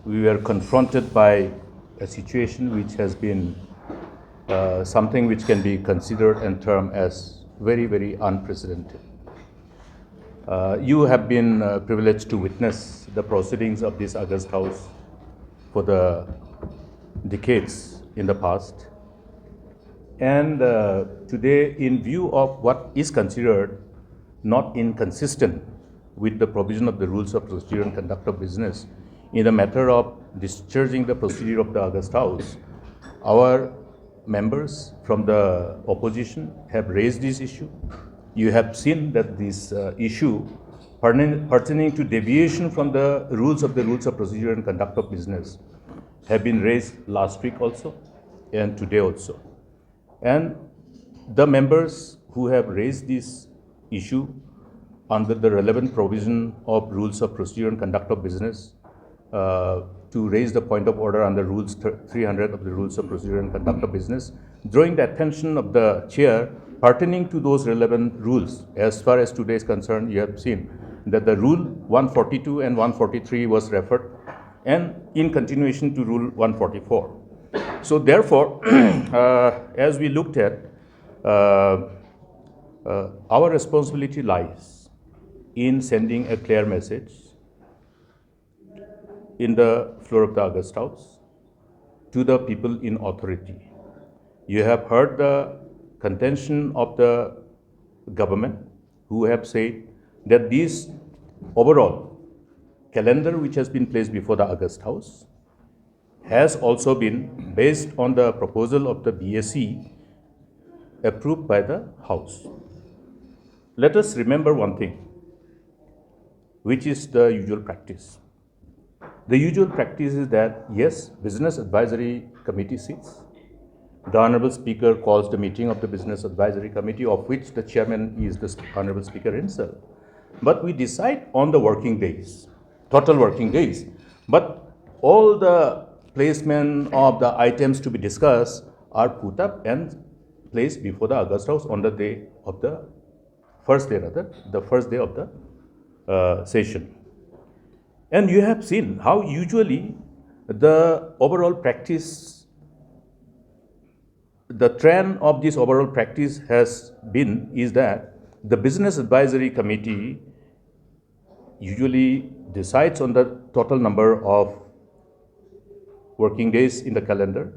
we were confronted by a situation which has been something which can be considered and termed as very, very unprecedented. You have been privileged to witness the proceedings of this August House for the decades in the past. And today, in view of what is considered not inconsistent with the provision of the rules of procedure and conduct of business in the matter of discharging the procedure of the August House, our members from the opposition have raised this issue. You have seen that this issue pertaining to deviation from the rules of procedure and conduct of business have been raised last week also and today also. And the members who have raised this issue under the relevant provision of rules of procedure and conduct of business to raise the point of order under rules 300 of the rules of procedure and conduct of business, drawing the attention of the chair pertaining to those relevant rules. As far as today is concerned, you have seen that the rule 142 and 143 was referred, and in continuation to rule 144. So therefore, as we looked at, our responsibility lies in sending a clear message in the floor of the August House to the people in authority. You have heard the contention of the government, who have said that this overall calendar which has been placed before the August House has also been based on the proposal of the BSE approved by the House. Let us remember one thing, which is the usual practice. The usual practice is that, yes, Business Advisory Committee sits. The Honorable Speaker calls the meeting of the Business Advisory Committee, of which the chairman is the Honorable Speaker himself. But we decide on the working days, total working days. But all the placement of the items to be discussed are put up and placed before the August House on the day of the first day of the session. And you have seen how usually the overall practice, the trend of this overall practice has been is that the Business Advisory Committee usually decides on the total number of working days in the calendar.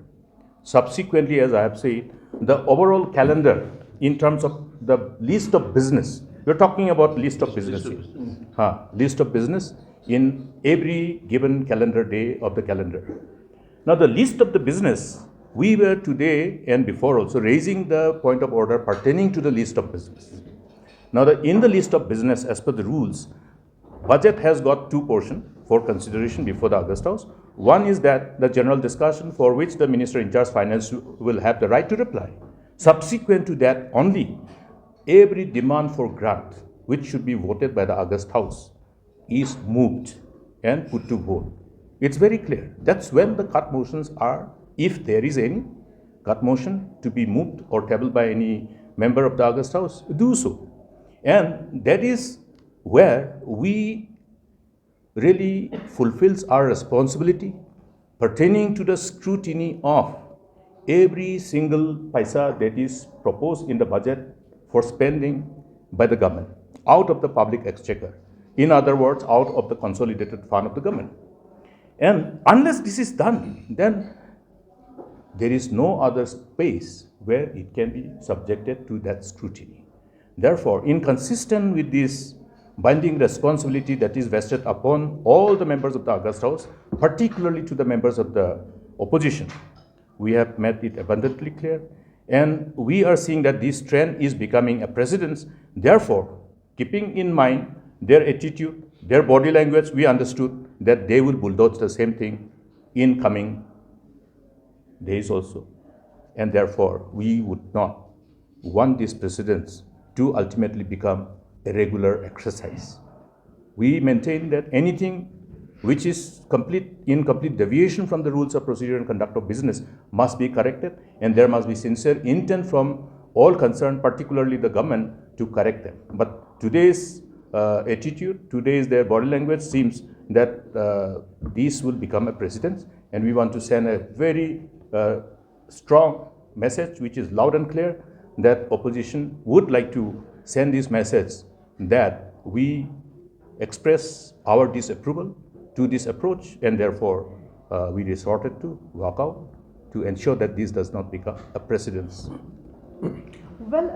Subsequently, as I have said, the overall calendar in terms of the list of business, we're talking about list of business list of business in every given calendar day of the calendar. Now, the list of the business, we were today and before also raising the point of order pertaining to the list of business. Now, in the list of business, as per the rules, budget has got two portions for consideration before the August House. One is that the general discussion, for which the Minister in charge of Finance will have the right to reply. Subsequent to that only, every demand for grant which should be voted by the August House is moved and put to vote. It's very clear. That's when the cut motions are, if there is any cut motion to be moved or tabled by any member of the August House, do so. And that is where we really fulfills our responsibility pertaining to the scrutiny of every single paisa that is proposed in the budget for spending by the government out of the public exchequer. In other words, out of the consolidated fund of the government. And unless this is done, then there is no other space where it can be subjected to that scrutiny. Therefore, inconsistent with this binding responsibility that is vested upon all the members of the August House, particularly to the members of the opposition, we have made it abundantly clear. And we are seeing that this trend is becoming a precedent. Therefore, keeping in mind their attitude, their body language, we understood that they will bulldoze the same thing in coming days also. And therefore, we would not want these precedents to ultimately become a regular exercise. We maintain that anything which is in complete deviation from the rules of procedure and conduct of business must be corrected, and there must be sincere intent from all concerned, particularly the government, to correct them. But today's attitude, today's their body language seems that this will become a precedent, and we want to send a very strong message, which is loud and clear, that opposition would like to send this message that we express our disapproval to this approach, and therefore we resorted to walkout to ensure that this does not become a precedent. Well,